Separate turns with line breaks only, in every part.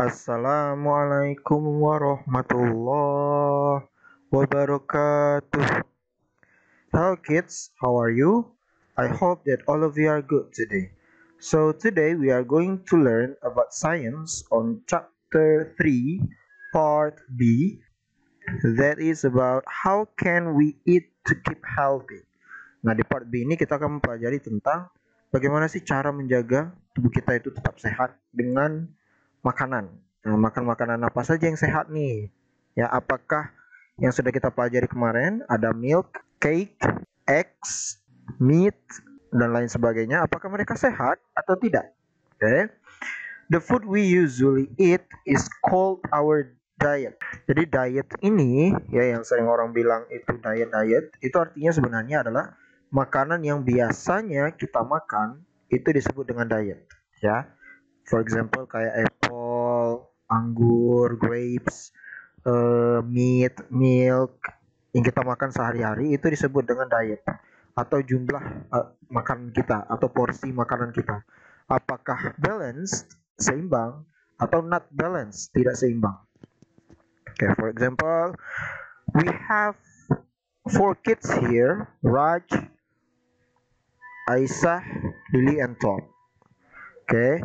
Assalamualaikum warahmatullahi wabarakatuh. Hello kids, how are you? I hope that all of you are good today. So today we are going to learn about science on chapter 3, part B. That is about how can we eat to keep healthy. Nah, di part B ini kita akan mempelajari tentang bagaimana sih cara menjaga tubuh kita itu tetap sehat dengan makanan. Nah, makan makanan apa saja yang sehat nih? Ya, apakah yang sudah kita pelajari kemarin ada milk, cake, eggs, meat, dan lain sebagainya. Apakah mereka sehat atau tidak? Okay. The food we usually eat is called our diet. Jadi diet ini ya yang sering orang bilang itu diet itu artinya sebenarnya adalah makanan yang biasanya kita makan itu disebut dengan diet ya. For example kayak apple, anggur, grapes, meat, milk yang kita makan sehari-hari itu disebut dengan diet atau jumlah makanan kita atau porsi makanan kita. Apakah balanced, seimbang, atau not balanced, tidak seimbang. Okay, for example, we have 4 kids here, Raj, Aisyah, Lily, and Tom. Okay,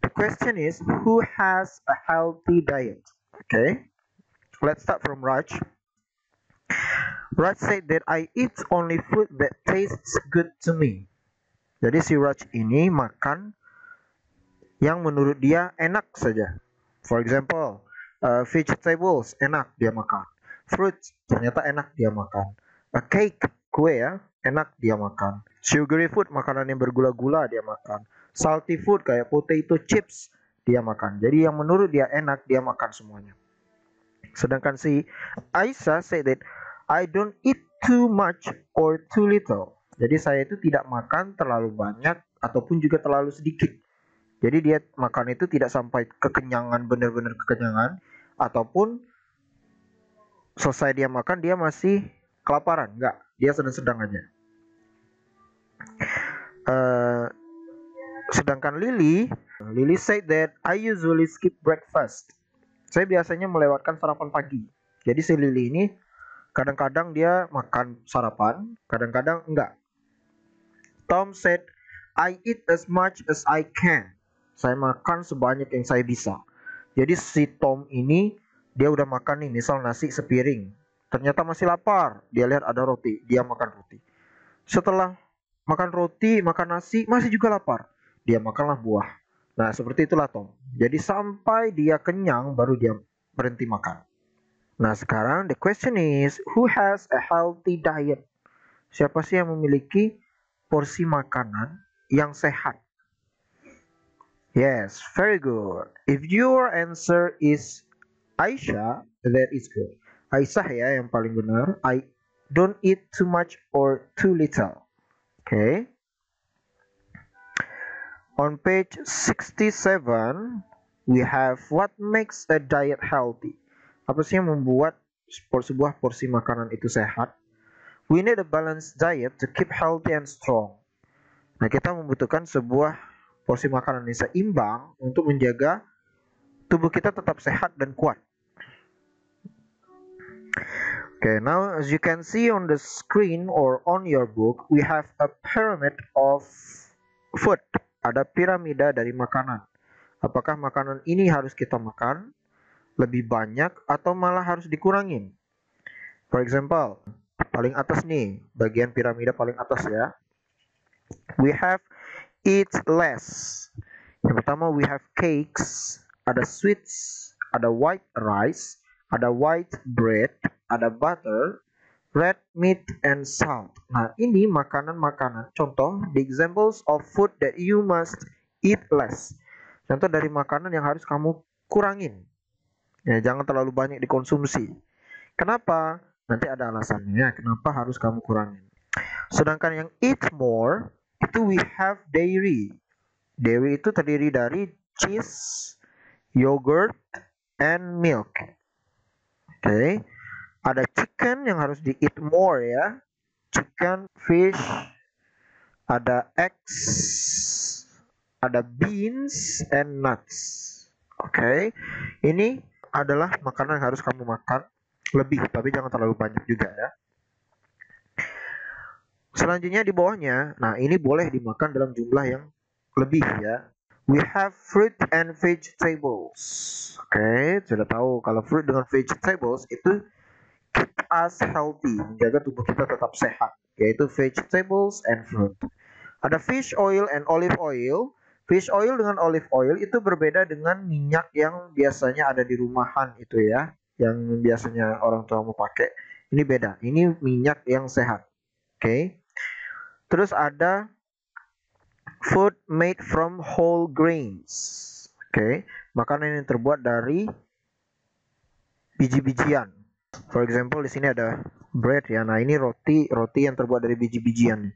the question is, who has a healthy diet? Okay, let's start from Raj. Raj said that I eat only food that tastes good to me. Jadi si Raj ini makan yang menurut dia enak saja. For example, vegetables enak dia makan. Fruits ternyata enak dia makan. A cake, kue ya, enak dia makan. Sugary food, makanan yang bergula-gula dia makan. Salty food kayak potato chips dia makan. Jadi yang menurut dia enak dia makan semuanya. Sedangkan si Aisyah said that I don't eat too much or too little. Jadi saya itu tidak makan terlalu banyak ataupun juga terlalu sedikit. Jadi dia makan itu tidak sampai kekenyangan, benar-benar kekenyangan, ataupun selesai dia makan dia masih kelaparan. Enggak, dia sedang-sedang aja. Sedangkan Lily said that I usually skip breakfast. Saya biasanya melewatkan sarapan pagi. Jadi si Lily ini kadang-kadang dia makan sarapan, kadang-kadang enggak. Tom said, I eat as much as I can. Saya makan sebanyak yang saya bisa. Jadi si Tom ini dia udah makan nih, misal nasi sepiring. Ternyata masih lapar. Dia lihat ada roti, dia makan roti. Setelah makan roti, makan nasi, masih juga lapar. Dia makanlah buah. Nah, seperti itulah Tom. Jadi sampai dia kenyang baru dia berhenti makan. Nah, sekarang the question is, who has a healthy diet? Siapa sih yang memiliki porsi makanan yang sehat? Yes, very good. If your answer is Aisyah, that is good. Aisyah ya yang paling benar. I don't eat too much or too little. Okay. On page 67, we have what makes a diet healthy. Apa sih yang membuat sebuah porsi makanan itu sehat? We need a balanced diet to keep healthy and strong. Nah, kita membutuhkan sebuah porsi makanan yang seimbang untuk menjaga tubuh kita tetap sehat dan kuat. Okay, now as you can see on the screen or on your book, we have a pyramid of food. Ada piramida dari makanan. Apakah makanan ini harus kita makan lebih banyak atau malah harus dikurangin? For example, paling atas nih, bagian piramida paling atas ya. We have eat less. Yang pertama we have cakes, ada sweets, ada white rice, ada white bread, ada butter, red meat, and salt. Nah, ini makanan-makanan. Contoh, the examples of food that you must eat less. Contoh dari makanan yang harus kamu kurangin. Ya, jangan terlalu banyak dikonsumsi. Kenapa? Nanti ada alasannya kenapa harus kamu kurangin. Sedangkan yang eat more, itu we have dairy. Dairy itu terdiri dari cheese, yogurt, and milk. Okay. Ada chicken yang harus di eat more ya. Chicken, fish, ada eggs, ada beans and nuts. Oke, ini adalah makanan yang harus kamu makan lebih, tapi jangan terlalu banyak juga ya. Selanjutnya di bawahnya, nah ini boleh dimakan dalam jumlah yang lebih ya. We have fruit and vegetables. Oke, sudah tahu kalau fruit dengan vegetables itu keep us healthy, menjaga tubuh kita tetap sehat, yaitu vegetables and fruit. Ada fish oil and olive oil. Fish oil dengan olive oil itu berbeda dengan minyak yang biasanya ada di rumahan itu ya, yang biasanya orang tua mau pakai. Ini beda. Ini minyak yang sehat. Oke. Terus ada food made from whole grains. Oke. Makanan yang terbuat dari biji-bijian. For example, di sini ada bread ya. Nah, ini roti yang terbuat dari biji-bijian.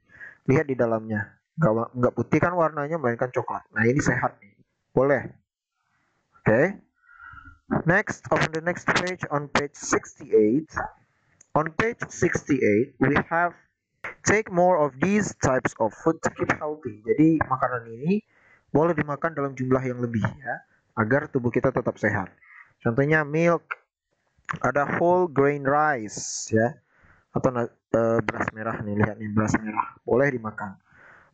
Lihat di dalamnya. Nggak putih kan warnanya, melainkan coklat. Nah, ini sehat nih. Boleh. Oke. Okay. Next, open the next page on page 68. On page 68, we have take more of these types of food to keep healthy. Jadi, makanan ini boleh dimakan dalam jumlah yang lebih ya, agar tubuh kita tetap sehat. Contohnya milk, ada whole grain rice ya, atau beras merah nih, lihat nih beras merah boleh dimakan.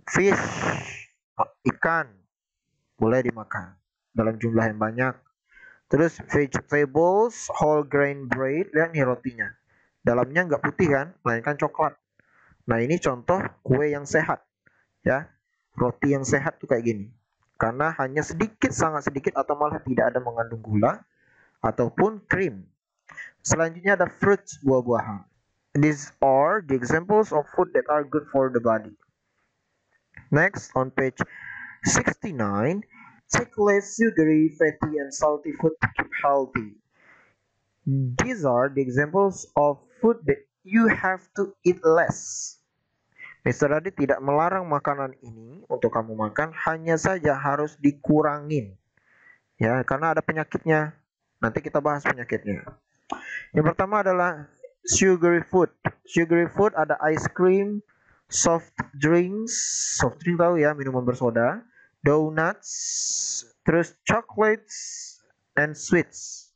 Fish, ikan boleh dimakan dalam jumlah yang banyak. Terus vegetables, whole grain bread, lihat nih rotinya, dalamnya nggak putih kan, melainkan coklat. Nah ini contoh kue yang sehat ya, roti yang sehat tuh kayak gini, karena hanya sedikit, sangat sedikit atau malah tidak ada mengandung gula ataupun krim. Selanjutnya ada fruits, buah-buahan. These are the examples of food that are good for the body. Next, on page 69, take less sugary, fatty, and salty food to keep healthy. These are the examples of food that you have to eat less. Mr. Radit tidak melarang makanan ini untuk kamu makan, hanya saja harus dikurangin. Ya, karena ada penyakitnya. Nanti kita bahas penyakitnya. Yang pertama adalah sugary food. Sugary food ada ice cream, soft drinks, soft drink tahu ya, minuman bersoda, donuts, terus chocolates and sweets.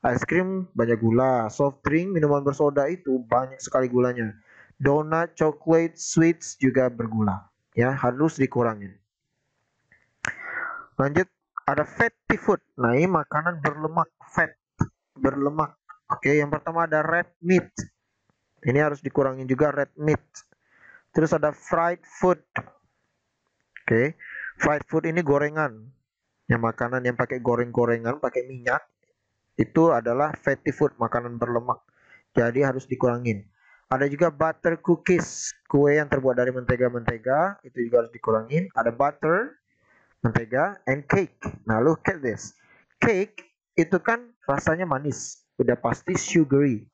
Ice cream banyak gula, soft drink, minuman bersoda itu banyak sekali gulanya. Donut, chocolate, sweets juga bergula. Ya, harus dikurangin. Lanjut, ada fatty food. Nah, ini makanan berlemak, fat, berlemak. Oke, yang pertama ada red meat. Ini harus dikurangin juga red meat. Terus ada fried food. Oke, fried food ini gorengan. Yang makanan yang pakai goreng-gorengan, pakai minyak, itu adalah fatty food, makanan berlemak. Jadi harus dikurangin. Ada juga butter cookies, kue yang terbuat dari mentega-mentega, itu juga harus dikurangin. Ada butter, mentega, and cake. Nah, look at this. Cake itu kan rasanya manis, udah pasti sugary.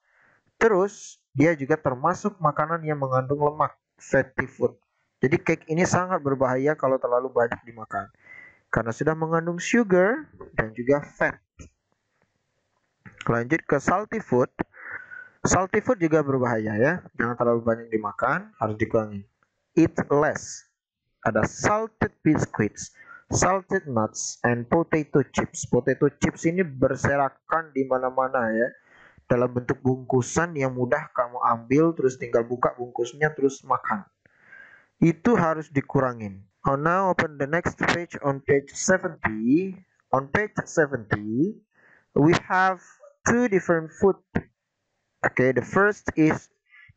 Terus dia juga termasuk makanan yang mengandung lemak, fatty food. Jadi cake ini sangat berbahaya kalau terlalu banyak dimakan, karena sudah mengandung sugar dan juga fat. Lanjut ke salty food. Salty food juga berbahaya ya, jangan terlalu banyak dimakan, harus dikurangi. Eat less. Ada salted biscuits, salted nuts, and potato chips. Potato chips ini berserakan di mana-mana ya, dalam bentuk bungkusan yang mudah kamu ambil, terus tinggal buka bungkusnya terus makan. Itu harus dikurangin. Oh, now open the next page on page 70. On page 70, we have two different food. Okay, the first is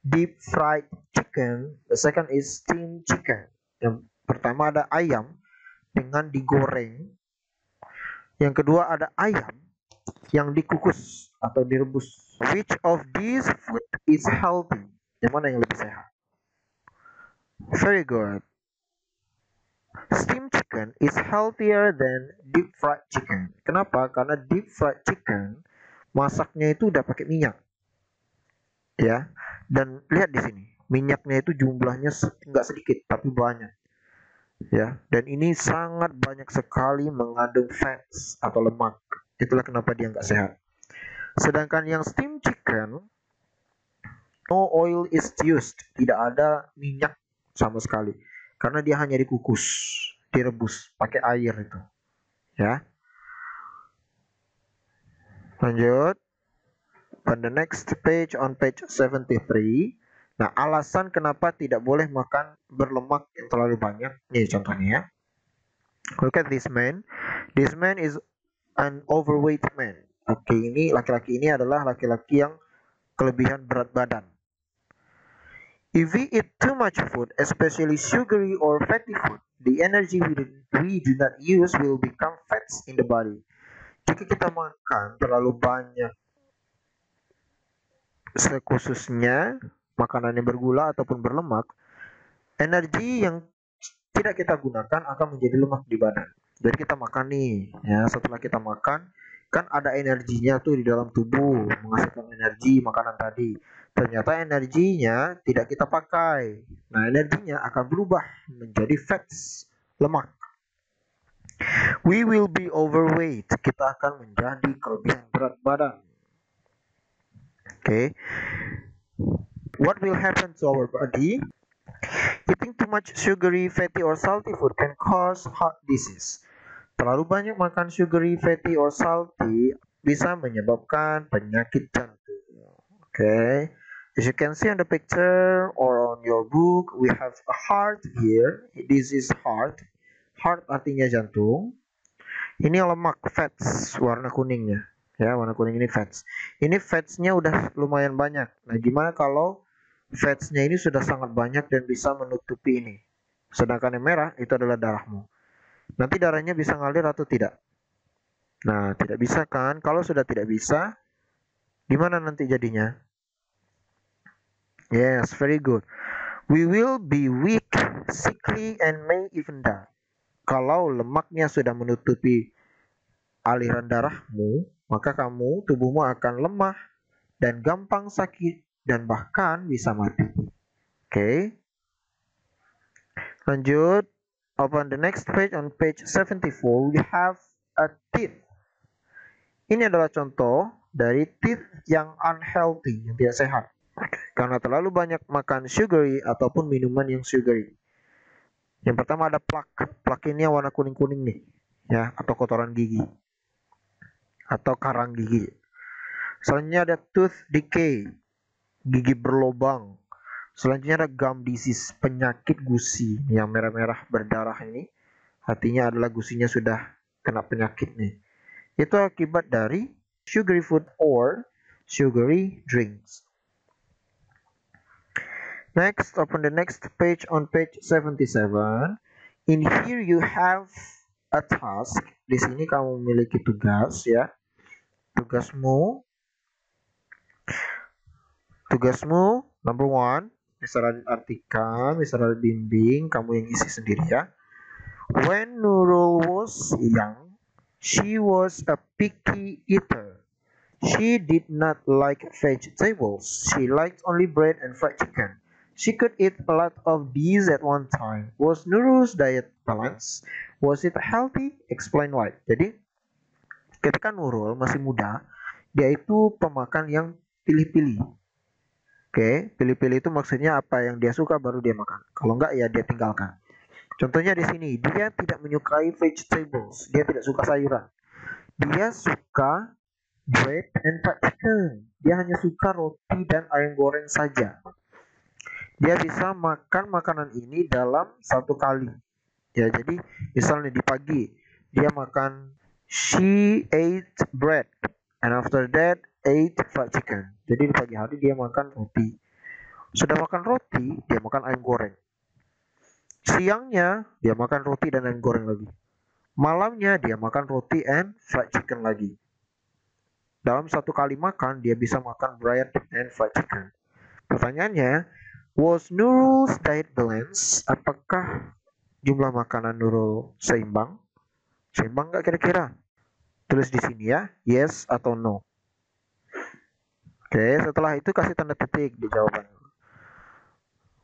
deep fried chicken, the second is steamed chicken. Yang pertama ada ayam dengan digoreng. Yang kedua ada ayam yang dikukus atau direbus. Which of these food is healthy? Yang mana yang lebih sehat? Very good. Steamed chicken is healthier than deep fried chicken. Kenapa? Karena deep fried chicken masaknya itu udah pakai minyak. Ya. Dan lihat di sini, minyaknya itu jumlahnya nggak sedikit tapi banyak. Ya, dan ini sangat banyak sekali mengandung fats atau lemak. Itulah kenapa dia nggak sehat. Sedangkan yang steamed chicken, no oil is used, tidak ada minyak sama sekali, karena dia hanya dikukus, direbus pakai air itu. Ya. Lanjut. On the next page, on page 73. Nah, alasan kenapa tidak boleh makan berlemak yang terlalu banyak. Nih contohnya ya. Look at this man. This man is an overweight man. Oke, ini laki-laki ini adalah laki-laki yang kelebihan berat badan. If we eat too much food, especially sugary or fatty food, the energy we do not use will become fats in the body. Jika kita makan terlalu banyak, khususnya makanan yang bergula ataupun berlemak, energi yang tidak kita gunakan akan menjadi lemak di badan. Jadi kita makan nih, ya setelah kita makan, kan ada energinya tuh di dalam tubuh, menghasilkan energi makanan tadi. Ternyata energinya tidak kita pakai. Nah, energinya akan berubah menjadi fats, lemak. We will be overweight. Kita akan menjadi kelebihan berat badan. Okay. What will happen to our body? Eating too much sugary, fatty, or salty food can cause heart disease. Terlalu banyak makan sugary, fatty, or salty bisa menyebabkan penyakit jantung. Okay. As you can see on the picture or on your book, we have a heart here. This is heart. Heart artinya jantung. Ini lemak, fats, warna kuningnya. Ya, warna kuning ini fats. Ini fatsnya udah lumayan banyak. Nah, gimana kalau fatsnya ini sudah sangat banyak dan bisa menutupi ini? Sedangkan yang merah itu adalah darahmu. Nanti darahnya bisa ngalir atau tidak? Nah, tidak bisa kan? Kalau sudah tidak bisa, gimana nanti jadinya? Yes, very good. We will be weak, sickly, and may even die. Kalau lemaknya sudah menutupi aliran darahmu, maka tubuhmu akan lemah dan gampang sakit dan bahkan bisa mati. Okay. Lanjut. Open the next page. On page 74, we have a teeth. Ini adalah contoh dari teeth yang unhealthy, yang tidak sehat. Karena terlalu banyak makan sugary ataupun minuman yang sugary. Yang pertama ada plaque. Plaque ini warna kuning-kuning nih, ya, atau kotoran gigi atau karang gigi. Selanjutnya ada tooth decay, gigi berlobang. Selanjutnya ada gum disease, penyakit gusi yang merah-merah berdarah ini. Artinya adalah gusinya sudah kena penyakit nih. Itu akibat dari sugary food or sugary drinks. Next, open the next page on page 77. In here you have a task. Di sini kamu memiliki tugas ya. Tugasmu number one, Mr. Radit artikan, Mr. Radit bimbing, kamu yang isi sendiri ya. When Nurul was young, she was a picky eater. She did not like vegetables. She liked only bread and fried chicken. She could eat a lot of these at one time. Was Nurul's diet balanced? Was it healthy? Explain why. Jadi, ketika Nurul masih muda, dia itu pemakan yang pilih-pilih. Oke, pilih-pilih itu maksudnya apa yang dia suka baru dia makan. Kalau enggak ya dia tinggalkan. Contohnya di sini, dia tidak menyukai vegetables. Dia tidak suka sayuran. Dia suka bread and fried chicken. Dia hanya suka roti dan ayam goreng saja. Dia bisa makan makanan ini dalam satu kali. Ya, jadi misalnya di pagi dia makan, she ate bread and after that ate fried chicken. Jadi di pagi hari dia makan roti. Sudah makan roti, dia makan ayam goreng. Siangnya dia makan roti dan ayam goreng lagi. Malamnya dia makan roti and fried chicken lagi. Dalam satu kali makan dia bisa makan bread and fried chicken. Pertanyaannya, was Nurul's diet balanced? Apakah jumlah makanan Nurul seimbang? Seimbang nggak kira-kira? Tulis di sini ya, yes atau no. Oke, setelah itu kasih tanda titik di jawabannya.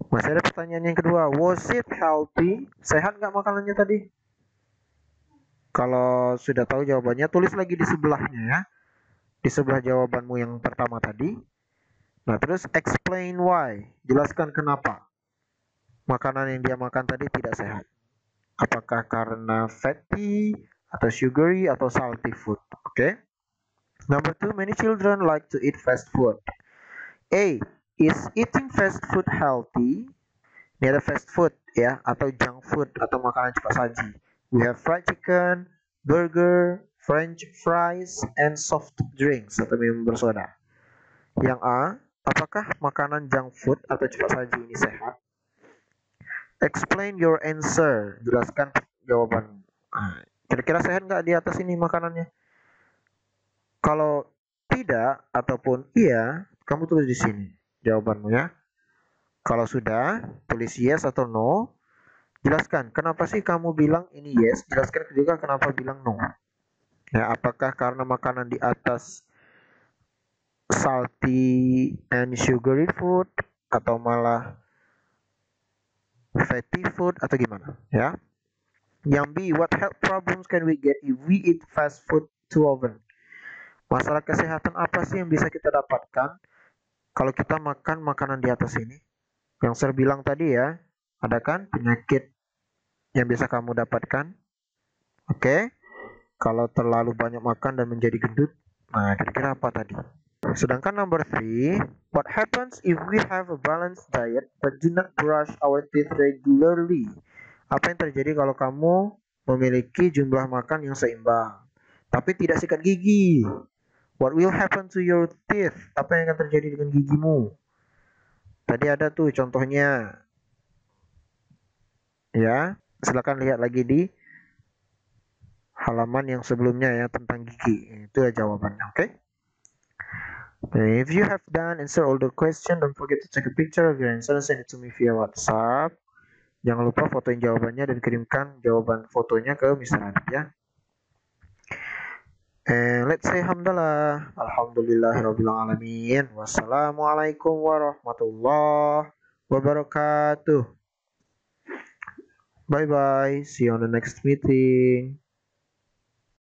Masih ada pertanyaan yang kedua, was it healthy? Sehat nggak makanannya tadi? Kalau sudah tahu jawabannya, tulis lagi di sebelahnya ya. Di sebelah jawabanmu yang pertama tadi. Nah, terus explain why. Jelaskan kenapa makanan yang dia makan tadi tidak sehat. Apakah karena fatty, atau sugary, atau salty food. Oke. Number two, many children like to eat fast food. A. Is eating fast food healthy? Ini ada fast food ya, atau junk food atau makanan cepat saji. We have fried chicken, burger, French fries, and soft drinks atau minum bersoda. Yang A, apakah makanan junk food atau cepat saji ini sehat? Explain your answer. Jelaskan jawaban. Kira-kira sehat nggak di atas ini makanannya? Kalau tidak ataupun iya, kamu tulis di sini jawabanmu ya. Kalau sudah, tulis yes atau no. Jelaskan kenapa sih kamu bilang ini yes. Jelaskan juga kenapa bilang no. Ya, apakah karena makanan di atas salty and sugary food atau malah fatty food atau gimana? Ya. Yang B, what health problems can we get if we eat fast food too often? Masalah kesehatan apa sih yang bisa kita dapatkan kalau kita makan makanan di atas ini? Yang saya bilang tadi ya, ada kan penyakit yang bisa kamu dapatkan? Oke, kalau terlalu banyak makan dan menjadi gendut, nah kira-kira apa tadi? Sedangkan number 3, what happens if we have a balanced diet but do not brush our teeth regularly? Apa yang terjadi kalau kamu memiliki jumlah makan yang seimbang, tapi tidak sikat gigi? What will happen to your teeth? Apa yang akan terjadi dengan gigimu? Tadi ada tuh contohnya. Ya, silakan lihat lagi di halaman yang sebelumnya ya tentang gigi. Itu ya jawabannya, oke? Okay? If you have done answer all the question, don't forget to take a picture of your answer and send it to me via WhatsApp. Jangan lupa fotoin jawabannya dan kirimkan jawaban fotonya ke Mr. Adit ya. And let's say hamdalah. Alhamdulillahirabbil alamin. Wassalamualaikum warahmatullahi wabarakatuh. Bye bye. See you on the next meeting.